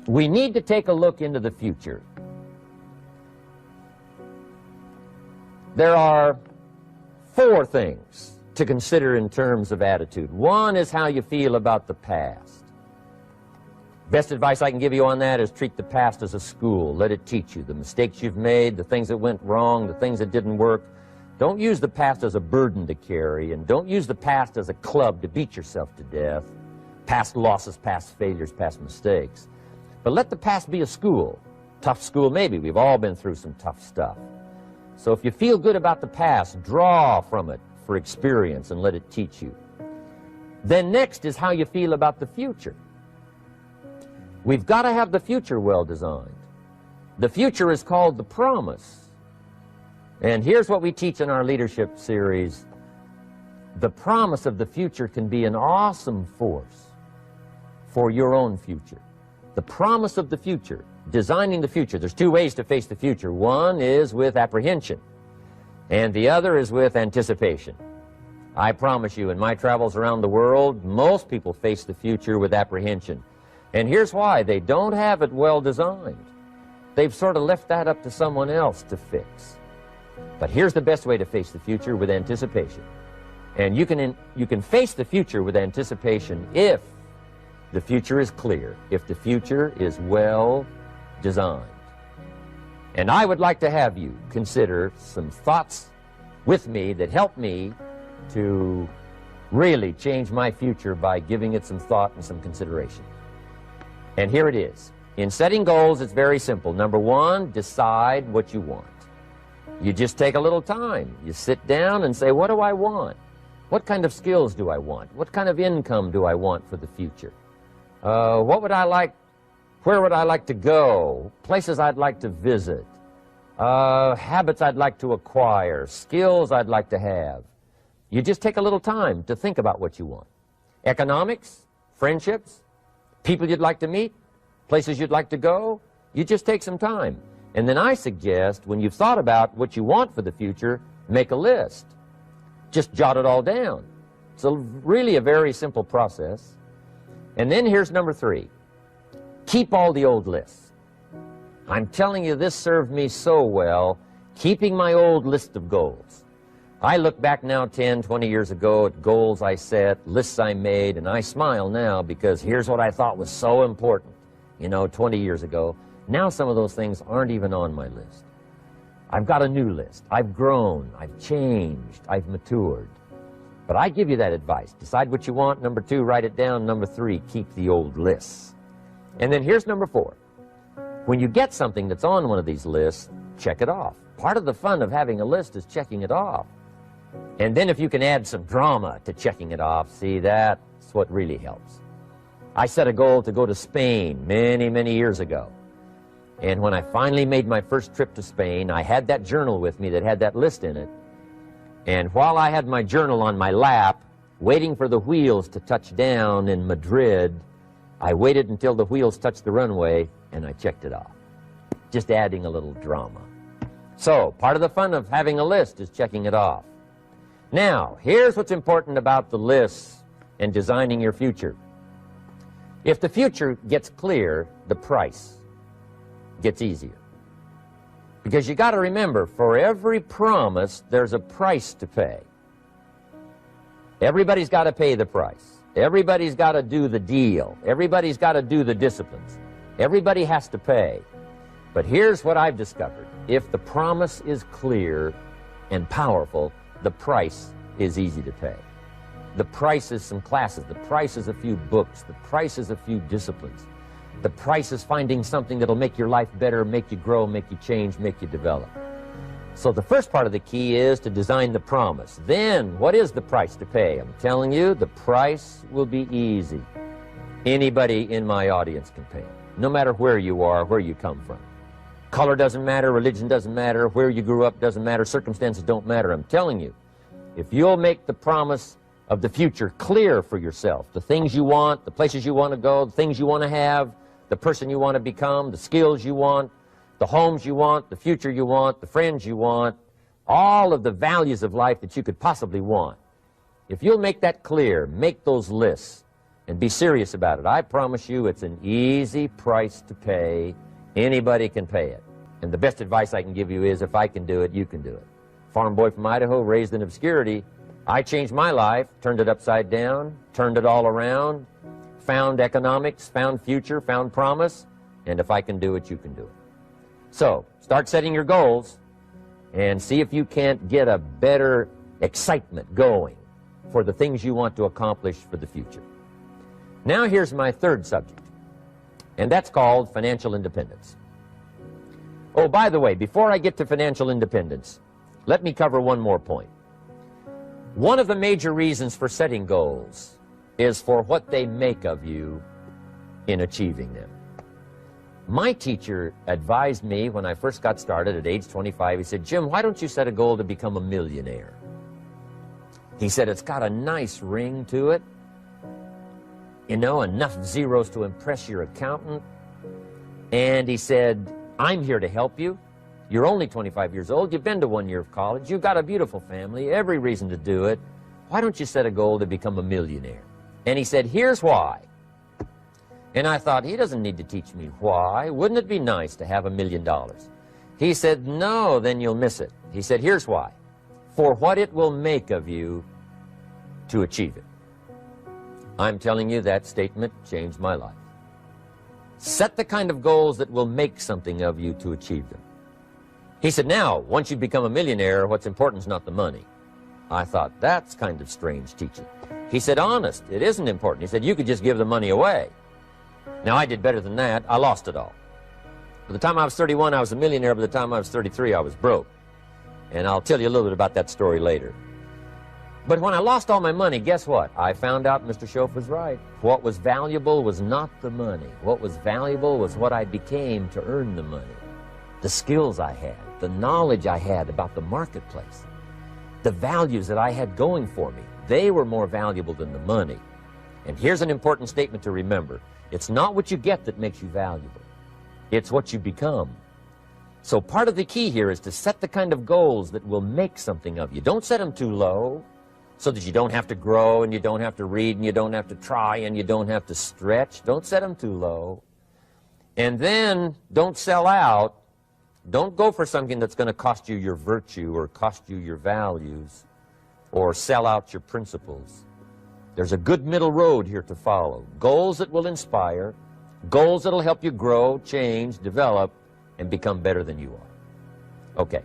we need to take a look into the future. There are 4 things to consider in terms of attitude. One is how you feel about the past. Best advice I can give you on that is treat the past as a school. Let it teach you the mistakes you've made, the things that went wrong, the things that didn't work. Don't use the past as a burden to carry, and don't use the past as a club to beat yourself to death. Past losses, past failures, past mistakes. But let the past be a school. Tough school maybe. We've all been through some tough stuff. So if you feel good about the past, draw from it for experience and let it teach you. Then next is how you feel about the future. We've got to have the future well designed. The future is called the promise. And here's what we teach in our leadership series. The promise of the future can be an awesome force for your own future. The promise of the future, designing the future. There's 2 ways to face the future. One is with apprehension, and the other is with anticipation. I promise you, in my travels around the world, most people face the future with apprehension. And here's why. They don't have it well designed. They've sort of left that up to someone else to fix. But here's the best way to face the future, with anticipation. And you can face the future with anticipation if the future is clear, if the future is well designed. And I would like to have you consider some thoughts with me that help me to really change my future by giving it some thought and some consideration. And here it is. In setting goals, it's very simple. Number 1, decide what you want. You just take a little time. You sit down and say, what do I want? What kind of skills do I want? What kind of income do I want for the future? What would I like? Where would I like to go? Places I'd like to visit. Habits I'd like to acquire. Skills I'd like to have. You just take a little time to think about what you want. Economics, friendships, people you'd like to meet, places you'd like to go. You just take some time. And then I suggest, when you've thought about what you want for the future, make a list. Just jot it all down. It's really a very simple process. And then here's number 3. Keep all the old lists. I'm telling you, this served me so well, keeping my old list of goals. I look back now 10, 20 years ago at goals I set, lists I made, and I smile now because here's what I thought was so important, 20 years ago. Now some of those things aren't even on my list. I've got a new list. I've grown, I've changed, I've matured. But I give you that advice. Decide what you want. Number 2, write it down. Number 3, keep the old lists. And then here's number 4. When you get something that's on one of these lists, check it off. Part of the fun of having a list is checking it off. And then if you can add some drama to checking it off, see, that's what really helps. I set a goal to go to Spain many, many years ago. And when I finally made my first trip to Spain, I had that journal with me that had that list in it. And while I had my journal on my lap, waiting for the wheels to touch down in Madrid, I waited until the wheels touched the runway, and I checked it off. Just adding a little drama. So, part of the fun of having a list is checking it off. Now, here's what's important about the lists and designing your future. If the future gets clear, the price gets easier. Because you got to remember, for every promise, there's a price to pay. Everybody's got to pay the price. Everybody's got to do the deal. Everybody's got to do the disciplines. Everybody has to pay. But here's what I've discovered. If the promise is clear and powerful, the price is easy to pay. The price is some classes. The price is a few books. The price is a few disciplines. The price is finding something that'll make your life better, make you grow, make you change, make you develop. So the first part of the key is to design the promise. Then, what is the price to pay? I'm telling you, the price will be easy. Anybody in my audience can pay it, no matter where you are, where you come from. Color doesn't matter, religion doesn't matter, where you grew up doesn't matter, circumstances don't matter. I'm telling you, if you'll make the promise of the future clear for yourself, the things you want, the places you want to go, the things you want to have, the person you want to become, the skills you want, the homes you want, the future you want, the friends you want, all of the values of life that you could possibly want. If you'll make that clear, make those lists, and be serious about it. I promise you it's an easy price to pay. Anybody can pay it. And the best advice I can give you is, if I can do it, you can do it. Farm boy from Idaho, raised in obscurity. I changed my life, turned it upside down, turned it all around, found economics, found future, found promise, and if I can do it, you can do it. So, start setting your goals and see if you can't get a better excitement going for the things you want to accomplish for the future. Now here's my third subject, and that's called financial independence. Oh, by the way, before I get to financial independence, let me cover one more point. One of the major reasons for setting goals is for what they make of you in achieving them. My teacher advised me when I first got started at age 25, he said, Jim, why don't you set a goal to become a millionaire? He said, it's got a nice ring to it, you know, enough zeros to impress your accountant. And he said, I'm here to help you. You're only 25 years old. You've been to 1 year of college. You've got a beautiful family, every reason to do it. Why don't you set a goal to become a millionaire? And he said, here's why. And I thought, he doesn't need to teach me why. Wouldn't it be nice to have $1 million? He said, no, then you'll miss it. He said, here's why. For what it will make of you to achieve it. I'm telling you, that statement changed my life. Set the kind of goals that will make something of you to achieve them. He said, now, once you become a millionaire, what's important is not the money. I thought, that's kind of strange teaching. He said, honest, it isn't important. He said, you could just give the money away. Now, I did better than that. I lost it all. By the time I was 31, I was a millionaire. By the time I was 33, I was broke. And I'll tell you a little bit about that story later. But when I lost all my money, guess what? I found out Mr. Schoaf was right. What was valuable was not the money. What was valuable was what I became to earn the money. The skills I had, the knowledge I had about the marketplace, the values that I had going for me. They were more valuable than the money. And here's an important statement to remember. It's not what you get that makes you valuable. It's what you become. So part of the key here is to set the kind of goals that will make something of you. Don't set them too low so that you don't have to grow and you don't have to read and you don't have to try and you don't have to stretch. Don't set them too low. And then don't sell out. Don't go for something that's going to cost you your virtue or cost you your values or sell out your principles. There's a good middle road here to follow. Goals that will inspire, goals that will help you grow, change, develop, and become better than you are. Okay.